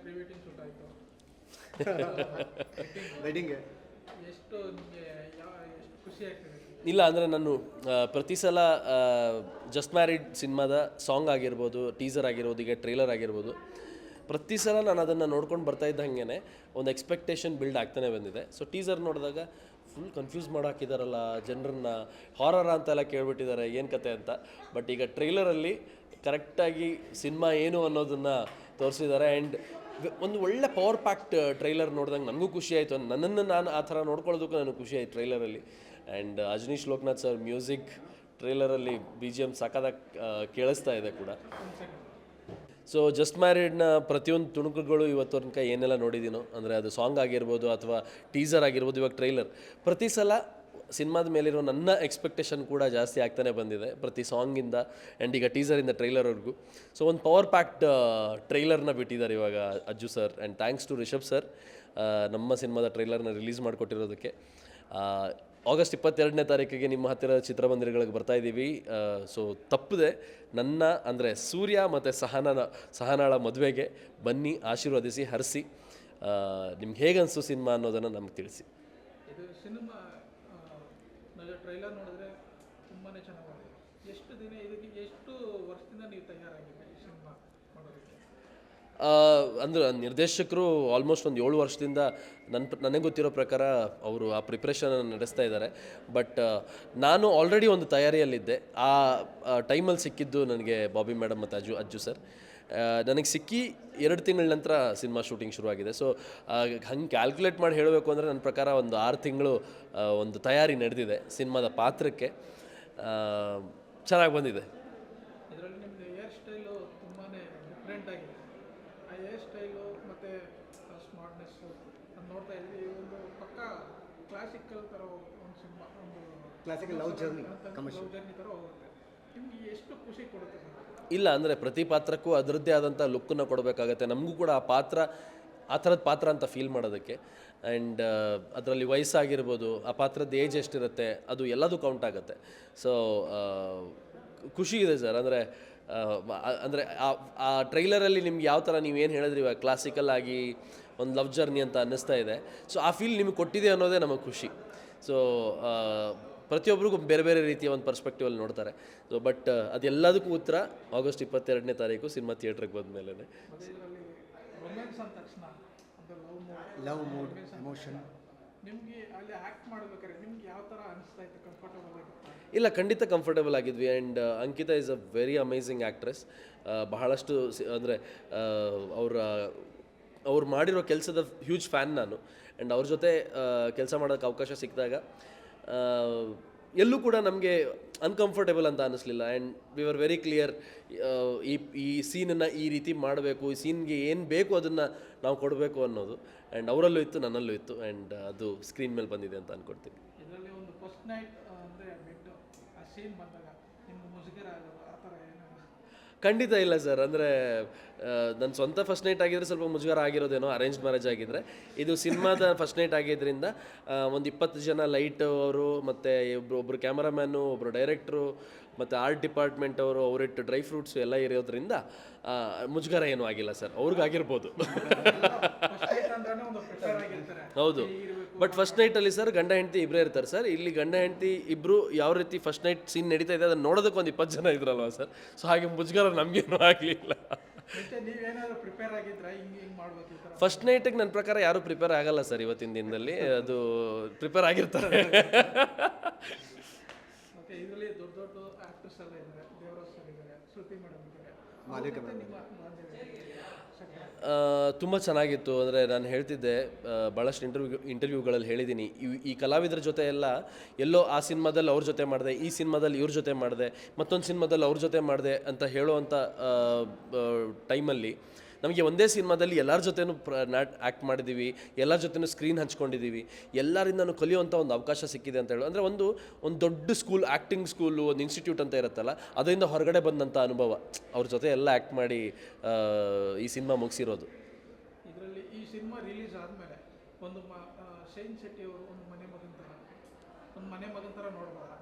Pre wedding shoot ಆಯಿತು. ವೆಡ್ಡಿಂಗ್ಗೆ ಎಷ್ಟು ನಿಮಗೆ ಎಷ್ಟು ಖುಷಿ ಆಗ್ತಿದೆ? ಇಲ್ಲ ಅಂದರೆ ನಾನು ಪ್ರತಿ ಸಲ ಜಸ್ಟ್ ಮ್ಯಾರಿಡ್ ಸಿನಿಮಾದ ಸಾಂಗ್ ಆಗಿರ್ಬೋದು, ಟೀಸರ್ ಆಗಿರ್ಬೋದು, ಈಗ ಟ್ರೇಲರ್ ಆಗಿರ್ಬೋದು, ಪ್ರತಿ ಸಲ ನಾನು ಅದನ್ನು ನೋಡ್ಕೊಂಡು ಬರ್ತಾ ಇದ್ದಂಗೆ ಒಂದು ಎಕ್ಸ್ಪೆಕ್ಟೇಷನ್ ಬಿಲ್ಡ್ ಆಗ್ತಾನೆ ಬಂದಿದೆ. ಸೊ ಟೀಸರ್ ನೋಡಿದಾಗ ಫುಲ್ ಕನ್ಫ್ಯೂಸ್ ಮಾಡಾಕಿದಾರಲ್ಲ ಜನರನ್ನ, ಹಾರರ ಅಂತೆಲ್ಲ ಕೇಳ್ಬಿಟ್ಟಿದ್ದಾರೆ ಏನು ಕತೆ ಅಂತ. ಬಟ್ ಈಗ ಟ್ರೈಲರಲ್ಲಿ ಕರೆಕ್ಟಾಗಿ ಸಿನಿಮಾ ಏನು ಅನ್ನೋದನ್ನು ತೋರಿಸಿದ್ದಾರೆ. ಆ್ಯಂಡ್ ಒಂದು ಒಳ್ಳೆ ಪವರ್ ಪ್ಯಾಕ್ಟ್ ಟ್ರೈಲರ್ ನೋಡಿದಂಗೆ ನನಗೂ ಖುಷಿ ಆಯಿತು. ನನ್ನನ್ನು ನಾನು ಆ ಥರ ನೋಡ್ಕೊಳ್ಳೋದಕ್ಕೂ ನನಗೆ ಖುಷಿ ಆಯಿತು ಟ್ರೈಲರಲ್ಲಿ. And Ajaneesh Loknath sir music ಟ್ರೈಲರಲ್ಲಿ ಬಿ ಜಿ ಎಮ್ ಸಖತ್ತಾಗಿ ಕೇಳಿಸ್ತಾ ಇದೆ ಕೂಡ. ಸೊ ಜಸ್ಟ್ ಮ್ಯಾರಿಡ್ನ ಪ್ರತಿಯೊಂದು ತುಣುಕುಗಳು ಇವತ್ತು ತನಕ ಏನೆಲ್ಲ ನೋಡಿದ್ದೀನೋ, ಅಂದರೆ ಅದು ಸಾಂಗ್ ಆಗಿರ್ಬೋದು ಅಥವಾ ಟೀಸರ್ ಆಗಿರ್ಬೋದು, ಇವಾಗ ಟ್ರೈಲರ್, ಪ್ರತಿ ಸಲ ಸಿನಿಮಾದ ಮೇಲಿರೋ ನನ್ನ ಎಕ್ಸ್ಪೆಕ್ಟೇಷನ್ ಕೂಡ ಜಾಸ್ತಿ ಆಗ್ತಾನೆ ಬಂದಿದೆ ಪ್ರತಿ ಸಾಂಗಿಂದ ಆ್ಯಂಡ್ ಈಗ ಟೀಸರಿಂದ ಟ್ರೈಲರ್ವರೆಗೂ. ಸೊ ಒಂದು ಪವರ್ ಪ್ಯಾಕ್ಡ್ ಟ್ರೈಲರ್ನ ಬಿಟ್ಟಿದ್ದಾರೆ ಇವಾಗ Ajju sir. And thanks to Rishab sir ನಮ್ಮ ಸಿನಿಮಾದ ಟ್ರೈಲರ್ನ ರಿಲೀಸ್ ಮಾಡಿಕೊಟ್ಟಿರೋದಕ್ಕೆ. ಆಗಸ್ಟ್ 22ನೇ ತಾರೀಕಿಗೆ ನಿಮ್ಮ ಹತ್ತಿರ ಚಿತ್ರಮಂದಿರಗಳಿಗೆ ಬರ್ತಾ ಇದ್ದೀವಿ. ಸೊ ತಪ್ಪದೆ ನನ್ನ ಅಂದರೆ ಸೂರ್ಯ ಮತ್ತು ಸಹನಾಳ ಮದುವೆಗೆ ಬನ್ನಿ, ಆಶೀರ್ವದಿಸಿ, ಹರಿಸಿ. ನಿಮ್ಗೆ ಹೇಗೆ ಅನಿಸ್ತು ಸಿನಿಮಾ ಅನ್ನೋದನ್ನು ನಮ್ಗೆ ತಿಳಿಸಿ. ಇದು ಸಿನಿಮಾ ಟ್ರೈಲರ್ ನೋಡಿದ್ರೆ ತುಂಬಾ ಚೆನ್ನಾಗಿದೆ. ಎಷ್ಟು ದಿನ ಇದಕ್ಕೆ ಎಷ್ಟು ವರ್ಷದಿಂದ ನೀವು ತಯಾರಾಗಿದೆ ಈ ಸಿನಿಮಾ ಮಾಡೋದಕ್ಕೆ? ಅಂದರೆ ನಿರ್ದೇಶಕರು ಆಲ್ಮೋಸ್ಟ್ ಒಂದು 7 ವರ್ಷದಿಂದ ನನಗೆ ಗೊತ್ತಿರೋ ಪ್ರಕಾರ ಅವರು ಆ ಪ್ರಿಪ್ರೇಷನ್ ನಡೆಸ್ತಾ ಇದ್ದಾರೆ. ಬಟ್ ನಾನು ಆಲ್ರೆಡಿ ಒಂದು ತಯಾರಿಯಲ್ಲಿದ್ದೆ. ಆ ಟೈಮಲ್ಲಿ ಸಿಕ್ಕಿದ್ದು ನನಗೆ ಬಾಬಿ ಮೇಡಮ್ ಮತ್ತು ಅಜ್ಜು ಸರ್. ನನಗೆ ಸಿಕ್ಕಿ 2 ತಿಂಗಳ ನಂತರ ಸಿನಿಮಾ ಶೂಟಿಂಗ್ ಶುರುವಾಗಿದೆ. ಸೊ ಹಂಗೆ ಕ್ಯಾಲ್ಕುಲೇಟ್ ಮಾಡಿ ಹೇಳಬೇಕು ಅಂದರೆ ನನ್ನ ಪ್ರಕಾರ ಒಂದು 6 ತಿಂಗಳು ಒಂದು ತಯಾರಿ ನಡೆದಿದೆ ಸಿನಿಮಾದ ಪಾತ್ರಕ್ಕೆ. ಚೆನ್ನಾಗಿ ಬಂದಿದೆ. ಇದರಲ್ಲಿ ನಿಮ್ಮದು ಹೇರ್ ಸ್ಟೈಲು ತುಂಬಾ ಡಿಫ್ರೆಂಟ್ ಆಗಿದೆ. ಆ ಹೇರ್ ಸ್ಟೈಲು ಮತ್ತು ಸ್ಮಾರ್ಟ್ನೆಸ್ಸು ನಾನು ನೋಡ್ತಾ ಇದ್ವಿ. ಒಂದು ಪಕ್ಕ ಕ್ಲಾಸಿಕಲ್ ಥರ ಒಂದು ಸಿನಿಮಾ, ಒಂದು classical love journey, love journey ಥರ ಹೋಗುತ್ತೆ. ನಿಮಗೆ ಎಷ್ಟು ಖುಷಿ ಕೊಡುತ್ತೆ? ಇಲ್ಲ ಅಂದರೆ ಪ್ರತಿ ಪಾತ್ರಕ್ಕೂ ಅದರದ್ದೇ ಆದಂಥ ಲುಕ್ಕನ್ನು ಕೊಡಬೇಕಾಗತ್ತೆ. ನಮಗೂ ಕೂಡ ಆ ಥರದ ಪಾತ್ರ ಅಂತ ಫೀಲ್ ಮಾಡೋದಕ್ಕೆ. ಆ್ಯಂಡ್ ಅದರಲ್ಲಿ ವಯಸ್ಸಾಗಿರ್ಬೋದು, ಆ ಪಾತ್ರದ ಏಜ್ ಎಷ್ಟಿರುತ್ತೆ, ಅದು ಎಲ್ಲದೂ ಕೌಂಟ್ ಆಗುತ್ತೆ. ಸೊ ಖುಷಿ ಇದೆ ಸರ್. ಅಂದರೆ ಆ ಟ್ರೈಲರಲ್ಲಿ ನಿಮ್ಗೆ ಯಾವ ಥರ ನೀವೇನು ಹೇಳಿದ್ರಿ ಇವಾಗ ಕ್ಲಾಸಿಕಲ್ ಆಗಿ ಒಂದು ಲವ್ ಜರ್ನಿ ಅಂತ ಅನ್ನಿಸ್ತಾ ಇದೆ. ಸೊ ಆ ಫೀಲ್ ನಿಮಗೆ ಕೊಟ್ಟಿದೆ ಅನ್ನೋದೇ ನಮಗೆ ಖುಷಿ. ಸೊ ಪ್ರತಿಯೊಬ್ಬರಿಗೂ ಬೇರೆ ಬೇರೆ ರೀತಿಯ ಒಂದು ಪರ್ಸ್ಪೆಕ್ಟಿವಲ್ಲಿ ನೋಡ್ತಾರೆ. ಸೊ ಬಟ್ ಅದೆಲ್ಲದಕ್ಕೂ ಉತ್ತರ ಆಗಸ್ಟ್ 22ನೇ ತಾರೀಕು ಸಿನಿಮಾ ಥಿಯೇಟ್ರಿಗೆ ಬಂದ ಮೇಲೆ. ಇದರಲ್ಲಿ ರೊಮ್ಯಾನ್ಸ್ ಅಂದ ತಕ್ಷಣ ಲವ್ ಮೂಡ್, ಎಮೋಷನ್, ನಿಮಗೆ ಅಲ್ಲಿ ಆ್ಯಕ್ಟ್ ಮಾಡಬೇಕಾದ್ರೆ ನಿಮ್ಗೆ ಯಾವ ಥರ ಅನಿಸ್ತಾ ಇತ್ತು? ಕಂಫರ್ಟಬಲ್ ಆಗಿತ್ತು? ಇಲ್ಲ, ಖಂಡಿತ ಕಂಫರ್ಟಬಲ್ ಆಗಿದ್ವಿ. And Ankita is a very amazing actress. ಬಹಳಷ್ಟು ಅಂದರೆ ಅವ್ರು ಮಾಡಿರೋ ಕೆಲಸದ ಹ್ಯೂಜ್ ಫ್ಯಾನ್ ನಾನು. ಆ್ಯಂಡ್ ಅವ್ರ ಜೊತೆ ಕೆಲಸ ಮಾಡೋಕ್ಕೆ ಅವಕಾಶ ಸಿಕ್ಕಿದಾಗ ಎಲ್ಲೂ ಕೂಡ ನಮಗೆ ಅನ್ಕಂಫರ್ಟೇಬಲ್ ಅಂತ ಅನ್ನಿಸ್ಲಿಲ್ಲ. And we are very clear, ಈ ಸೀನನ್ನು ಈ ರೀತಿ ಮಾಡಬೇಕು, ಈ ಸೀನ್ಗೆ ಏನು ಬೇಕು ಅದನ್ನು ನಾವು ಕೊಡಬೇಕು ಅನ್ನೋದು. ಆ್ಯಂಡ್ ಅವರಲ್ಲೂ ಇತ್ತು, ನನ್ನಲ್ಲೂ ಇತ್ತು. ಆ್ಯಂಡ್ ಅದು ಸ್ಕ್ರೀನ್ ಮೇಲೆ ಬಂದಿದೆ ಅಂತ ಅಂದ್ಕೊಡ್ತೀನಿ. ಇದರಲ್ಲಿ ಒಂದು ಫಸ್ಟ್ ನೈಟ್ ಅಂದರೆ ಬೆಡ್ ಆ ಸೀನ್ ಬಂದಾಗ ನಿಮ್ಗೆ ಮುಜುಗರ ಆಗೋದು ಆ ಥರ ಏನಾದ್ರು? ಖಂಡಿತ ಇಲ್ಲ ಸರ್. ಅಂದರೆ ನನ್ನ ಸ್ವಂತ ಫಸ್ಟ್ ನೈಟ್ ಆಗಿದ್ರೆ ಸ್ವಲ್ಪ ಮುಜುಗರ ಆಗಿರೋದೇನೋ, ಅರೇಂಜ್ ಮ್ಯಾರೇಜ್ ಆಗಿದ್ದರೆ. ಇದು ಸಿನಿಮಾದ ಫಸ್ಟ್ ನೈಟ್ ಆಗಿದ್ದರಿಂದ ಒಂದು 20 ಜನ ಲೈಟ್ ಅವರು, ಮತ್ತು ಒಬ್ಬರು ಕ್ಯಾಮರಾಮ್ಯಾನು, ಒಬ್ಬರು ಡೈರೆಕ್ಟ್ರು, ಮತ್ತು ಆರ್ಟ್ ಡಿಪಾರ್ಟ್ಮೆಂಟ್ ಅವರು, ಅವರಿಟ್ಟು ಡ್ರೈ ಫ್ರೂಟ್ಸು ಎಲ್ಲ ಇರೋದ್ರಿಂದ ಮುಜುಗರ ಏನೂ ಆಗಿಲ್ಲ ಸರ್. ಅವ್ರಿಗಾಗಿರ್ಬೋದು. ಹೌದು. ಬಟ್ ಫಸ್ಟ್ ನೈಟಲ್ಲಿ ಸರ್ ಗಂಡ ಹೆಂಡತಿ ಇಬ್ಬರೇ ಇರ್ತಾರೆ ಸರ್. ಇಲ್ಲಿ ಗಂಡ ಹೆಂಡತಿ ಇಬ್ಬರು ಯಾವ ರೀತಿ ಫಸ್ಟ್ ನೈಟ್ ಸೀನ್ ನಡೀತಾ ಇದೆ ಅದನ್ನು ನೋಡೋದಕ್ಕೆ ಒಂದು 20 ಜನ ಇದ್ರಲ್ವ ಸರ್. ಸೊ ಹಾಗೆ ಮುಜುಗರ ನಮಗೇನೂ ಆಗಲಿಲ್ಲ. ನೀವೇನಾದರೂ ಪ್ರಿಪೇರ್ ಆಗಿದ್ರಾ ಹಿಂಗೆ ಮಾಡಬೇಕು? ಫಸ್ಟ್ ನೈಟಿಗೆ ನನ್ನ ಪ್ರಕಾರ ಯಾರೂ ಪ್ರಿಪೇರ್ ಆಗಲ್ಲ ಸರ್ ಇವತ್ತಿನ ದಿನದಲ್ಲಿ. ಅದು ಪ್ರಿಪೇರ್ ಆಗಿರ್ತಾರೆ. ಮತ್ತೆ ಇದರಲ್ಲಿ ದೊಡ್ಡ ದೊಡ್ಡ ಆಕ್ಟರ್ಸ್ ಎಲ್ಲ ಇದ್ದಾರೆ. ದೇವರಾಜ್ ಸರ್ ಇದ್ದಾರೆ, ಶ್ರುತಿ ಮೇಡಮ್ ಇದ್ದಾರೆ. ತುಂಬ ಚೆನ್ನಾಗಿತ್ತು. ಅಂದರೆ ನಾನು ಹೇಳ್ತಿದ್ದೆ, ಭಾಳಷ್ಟು ಇಂಟರ್ವ್ಯೂಗಳಲ್ಲಿ ಹೇಳಿದ್ದೀನಿ, ಈ ಕಲಾವಿದರ ಜೊತೆ ಎಲ್ಲೋ ಆ ಸಿನಿಮಾದಲ್ಲಿ ಅವ್ರ ಜೊತೆ ಮಾಡಿದೆ, ಈ ಸಿನಿಮಾದಲ್ಲಿ ಇವ್ರ ಜೊತೆ ಮಾಡಿದೆ, ಮತ್ತೊಂದು ಸಿನಿಮಾದಲ್ಲಿ ಅವ್ರ ಜೊತೆ ಮಾಡಿದೆ ಅಂತ ಹೇಳೋವಂಥ ಟೈಮಲ್ಲಿ ನಮಗೆ ಒಂದೇ ಸಿನಿಮಾದಲ್ಲಿ ಎಲ್ಲರ ಜೊತೆನೂ ಆ್ಯಕ್ಟ್ ಮಾಡಿದ್ದೀವಿ, ಎಲ್ಲರ ಜೊತೆನೂ ಸ್ಕ್ರೀನ್ ಹಂಚ್ಕೊಂಡಿದ್ದೀವಿ, ಎಲ್ಲರಿಂದನೂ ಕಲಿಯುವಂಥ ಒಂದು ಅವಕಾಶ ಸಿಕ್ಕಿದೆ ಅಂತ ಹೇಳೋ. ಅಂದರೆ ಒಂದು ದೊಡ್ಡ ಸ್ಕೂಲ್, ಆ್ಯಕ್ಟಿಂಗ್ ಸ್ಕೂಲು, ಒಂದು ಇನ್ಸ್ಟಿಟ್ಯೂಟ್ ಅಂತ ಇರುತ್ತಲ್ಲ, ಅದರಿಂದ ಹೊರಗಡೆ ಬಂದಂಥ ಅನುಭವ. ಅವ್ರ ಜೊತೆ ಎಲ್ಲ ಆ್ಯಕ್ಟ್ ಮಾಡಿ ಈ ಸಿನಿಮಾ ಮುಗಿಸಿರೋದು. ಇದರಲ್ಲಿ ಈ ಸಿನಿಮಾ ರಿಲೀಸ್ ಆದಮೇಲೆ ಒಂದು ಶೈನ್ ಶೆಟ್ಟಿ ಅವರು ಒಂದು ಮನೆ ಮಗನ ಥರ ನೋಡ್ಬೋದಾ?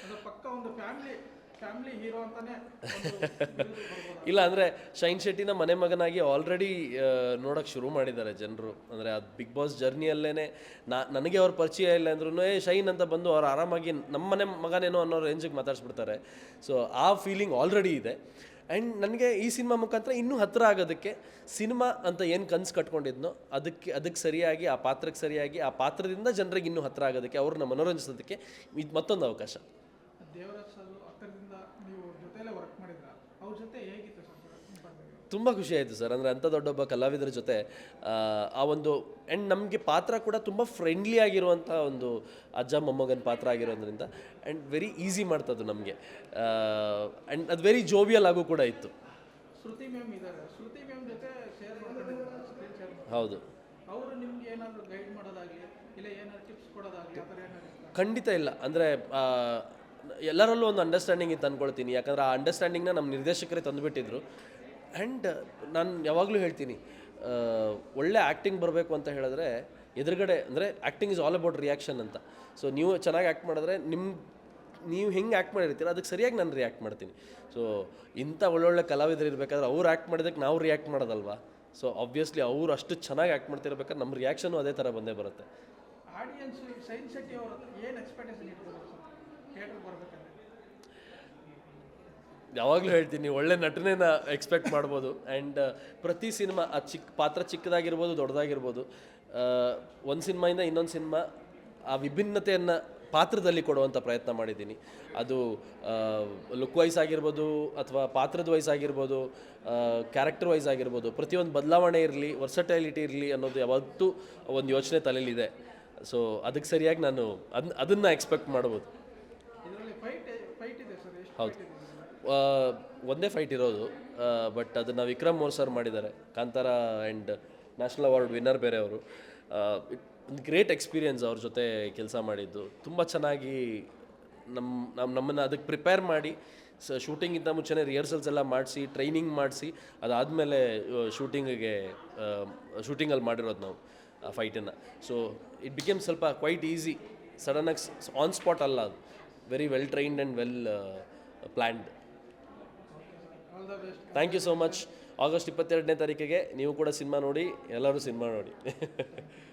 ಅದು ಪಕ್ಕ ಒಂದು ಫ್ಯಾಮಿಲಿ ಫ್ಯಾಮಿಲಿ ಹೀರೋ ಅಂತಾನೆ ಒಂದು ಬಿರುದು ಬರ್ಬೋದು. ಇಲ್ಲ ಅಂದರೆ ಶೈನ್ ಶೆಟ್ಟಿನ ಮನೆ ಮಗನಾಗಿ ಆಲ್ರೆಡಿ ನೋಡೋಕ್ಕೆ ಶುರು ಮಾಡಿದ್ದಾರೆ ಜನರು. ಅಂದರೆ ಅದು ಬಿಗ್ ಬಾಸ್ ಜರ್ನಿಯಲ್ಲೇ ನನಗೆ ಅವ್ರ ಪರಿಚಯ ಇಲ್ಲ ಅಂದ್ರೂ ಶೈನ್ ಅಂತ ಬಂದು ಅವ್ರು ಆರಾಮಾಗಿ ನಮ್ಮ ಮನೆ ಮಗನೇನೋ ಅನ್ನೋ ರೇಂಜಿಗೆ ಮಾತಾಡ್ಸ್ಬಿಡ್ತಾರೆ. ಸೊ ಆ ಫೀಲಿಂಗ್ ಆಲ್ರೆಡಿ ಇದೆ. ಆ್ಯಂಡ್ ನನಗೆ ಈ ಸಿನಿಮಾ ಮುಖಾಂತರ ಇನ್ನೂ ಹತ್ತಿರ ಆಗೋದಕ್ಕೆ ಸಿನಿಮಾ ಅಂತ ಏನು ಕನಸು ಕಟ್ಕೊಂಡಿದ್ನೋ ಅದಕ್ಕೆ ಸರಿಯಾಗಿ ಆ ಪಾತ್ರಕ್ಕೆ ಸರಿಯಾಗಿ ಆ ಪಾತ್ರದಿಂದ ಜನರಿಗೆ ಇನ್ನೂ ಹತ್ತಿರ ಆಗೋದಕ್ಕೆ ಅವ್ರನ್ನ ಮನೋರಂಜಿಸೋದಕ್ಕೆ ಇದು ಮತ್ತೊಂದು ಅವಕಾಶ. ದೇವರಾಜ್ ಸರ್ ಹತ್ತಿರದಿಂದ ನೀವು ಜೊತೆಲೇ ವರ್ಕ್ ಮಾಡಿದ್ರ, ಅವ್ರ ಜೊತೆ ಹೇಗಿತ್ತು ಸರ್ ನಿಮ್ಮ ಪಾತ್ರ? ತುಂಬ ಖುಷಿ ಆಯಿತು ಸರ್. ಅಂದರೆ ಅಂಥ ದೊಡ್ಡೊಬ್ಬ ಕಲಾವಿದರ ಜೊತೆ ಆ ಒಂದು ಆ್ಯಂಡ್ ನಮಗೆ ಪಾತ್ರ ಕೂಡ ತುಂಬ ಫ್ರೆಂಡ್ಲಿ ಆಗಿರುವಂಥ ಒಂದು ಅಜ್ಜ ಮೊಮ್ಮಗನ ಪಾತ್ರ ಆಗಿರೋದ್ರಿಂದ ಆ್ಯಂಡ್ ವೆರಿ ಈಸಿ ಮಾಡ್ತದ್ದು ನಮಗೆ. ಆ್ಯಂಡ್ ಅದು ವೆರಿ ಜೋವಿಯಲ್ ಆಗು ಕೂಡ ಇತ್ತು. ಶ್ರುತಿ ಮ್ಯಾಮ್ ಇದ್ದಾರೆ, ಶ್ರುತಿ ಮ್ಯಾಮ್ ಜೊತೆ ಶೇರ್ ಮಾಡ್ಕೊಂಡಿದ್ದಾರೆ, ಸ್ಕ್ರೀನ್ ಶೇರ್ ಹೌದು, ಅವರು ನಿಮ್ಗೆ ಏನಾದರೂ ಗೈಡ್ ಮಾಡೋದಾಗಲಿ ಇಲ್ಲ ಏನಾದ್ರು ಟಿಪ್ಸ್ ಕೊಡೋದಾಗಲಿ ಆ ಥರ ಏನಾದ್ರು ಇತ್ತಾ? ಖಂಡಿತ ಇಲ್ಲ. ಅಂದರೆ ಎಲ್ಲರಲ್ಲೂ ಒಂದು ಅಂಡರ್ಸ್ಟ್ಯಾಂಡಿಂಗ್ ಇತ್ತು ಅಂದ್ಕೊಳ್ತೀನಿ. ಯಾಕಂದರೆ ಆ ಅಂಡರ್ಸ್ಟ್ಯಾಂಡಿಂಗ್ನ ನಮ್ಮ ನಿರ್ದೇಶಕರೇ ತಂದುಬಿಟ್ಟಿದ್ರು. ಆ್ಯಂಡ್ ನಾನು ಯಾವಾಗಲೂ ಹೇಳ್ತೀನಿ, ಒಳ್ಳೆ ಆ್ಯಕ್ಟಿಂಗ್ ಬರಬೇಕು ಅಂತ ಹೇಳಿದ್ರೆ ಎದುರುಗಡೆ ಅಂದರೆ acting is all about reaction ಅಂತ. ಸೊ ನೀವು ಚೆನ್ನಾಗಿ ಆ್ಯಕ್ಟ್ ಮಾಡಿದ್ರೆ ನೀವು ಹೆಂಗೆ ಆ್ಯಕ್ಟ್ ಮಾಡಿರ್ತೀರ ಅದಕ್ಕೆ ಸರಿಯಾಗಿ ನಾನು ರಿಯಾಕ್ಟ್ ಮಾಡ್ತೀನಿ. ಸೊ ಇಂಥ ಒಳ್ಳೊಳ್ಳೆ ಕಲಾವಿದರು ಇರಬೇಕಾದ್ರೆ ಅವ್ರು ಆ್ಯಕ್ಟ್ ಮಾಡಿದ್ದಕ್ಕೆ ನಾವು ರಿಯಾಕ್ಟ್ ಮಾಡೋದಲ್ವಾ. ಸೊ ಆಬ್ವಿಯಸ್ಲಿ ಅವ್ರು ಅಷ್ಟು ಚೆನ್ನಾಗಿ ಆ್ಯಕ್ಟ್ ಮಾಡ್ತಿರ್ಬೇಕಾದ್ರೆ ನಮ್ಮ ರಿಯಾಕ್ಷನು ಅದೇ ಥರ ಬಂದೇ ಬರುತ್ತೆ. ಆಡಿಯನ್ಸ್ ಶೈನ್ ಶೆಟ್ಟಿ ಅವ್ರ ಹತ್ರ ಏನು ಎಕ್ಸ್ಪೆಕ್ಟೇಷನ್ ಇಟ್ಕೋಬೇಕು ಸರ್ ಥಿಯೇಟರ್ಗೆ ಬರ್ಬೇಕಂದ್ರೆ? ಯಾವಾಗಲೂ ಹೇಳ್ತೀನಿ, ಒಳ್ಳೆ ನಟನೆನ ಎಕ್ಸ್ಪೆಕ್ಟ್ ಮಾಡ್ಬೋದು. ಆ್ಯಂಡ್ ಪ್ರತಿ ಸಿನಿಮಾ ಆ ಪಾತ್ರ ಚಿಕ್ಕದಾಗಿರ್ಬೋದು ದೊಡ್ಡದಾಗಿರ್ಬೋದು, ಒಂದು ಸಿನಿಮಾಯಿಂದ ಇನ್ನೊಂದು ಸಿನಿಮಾ ಆ ವಿಭಿನ್ನತೆಯನ್ನು ಪಾತ್ರದಲ್ಲಿ ಕೊಡುವಂಥ ಪ್ರಯತ್ನ ಮಾಡಿದ್ದೀನಿ. ಅದು ಲುಕ್ ವೈಸ್ ಆಗಿರ್ಬೋದು ಅಥವಾ ಪಾತ್ರದ ವೈಸ್ ಆಗಿರ್ಬೋದು, ಕ್ಯಾರೆಕ್ಟರ್ ವೈಸ್ ಆಗಿರ್ಬೋದು, ಪ್ರತಿಯೊಂದು ಬದಲಾವಣೆ ಇರಲಿ, ವರ್ಸಟೈಲಿಟಿ ಇರಲಿ ಅನ್ನೋದು ಯಾವತ್ತೂ ಒಂದು ಯೋಚನೆ ತಲೆಯಲ್ಲಿದೆ. ಸೊ ಅದಕ್ಕೆ ಸರಿಯಾಗಿ ನಾನು ಅದನ್ನು ಎಕ್ಸ್ಪೆಕ್ಟ್ ಮಾಡ್ಬೋದು. ಇದರಲ್ಲಿ ಫೈಟ್ ಇದೆ ಸರ್, ಎಷ್ಟು ಹೌದು, fight ಇದೆ? ಒಂದೇ ಫೈಟ್ ಇರೋದು. ಬಟ್ ಅದನ್ನು ವಿಕ್ರಮ್ ಮೋರ್ ಸರ್ ಮಾಡಿದ್ದಾರೆ, Kantara and national award winner ಬೇರೆ ಅವರು. ಒಂದು ಗ್ರೇಟ್ ಎಕ್ಸ್ಪೀರಿಯನ್ಸ್ ಅವ್ರ ಜೊತೆ ಕೆಲಸ ಮಾಡಿದ್ದು. ತುಂಬ ಚೆನ್ನಾಗಿ ನಮ್ಮನ್ನು ಅದಕ್ಕೆ ಪ್ರಿಪೇರ್ ಮಾಡಿ ಶೂಟಿಂಗಿಂತ ಮುಂಚೆನೇ ರಿಹರ್ಸಲ್ಸ್ ಎಲ್ಲ ಮಾಡಿಸಿ ಟ್ರೈನಿಂಗ್ ಮಾಡಿಸಿ ಅದಾದಮೇಲೆ ಶೂಟಿಂಗಲ್ಲಿ ಮಾಡಿರೋದು ನಾವು ಆ ಫೈಟನ್ನು. ಸೊ ಇಟ್ ಬಿಕೇಮ್ ಸ್ವಲ್ಪ ಕ್ವೈಟ್ ಈಸಿ, ಸಡನ್ನಾಗಿ ಆನ್ ಸ್ಪಾಟ್ ಅಲ್ಲ, ಅದು very well trained and well planned. All the best. Thank you so much. August 22ನೇ ತಾರೀಕಿಗೆ ನೀವು ಕೂಡ ಸಿನಿಮಾ ನೋಡಿ, ಎಲ್ಲರೂ ಸಿನಿಮಾ ನೋಡಿ.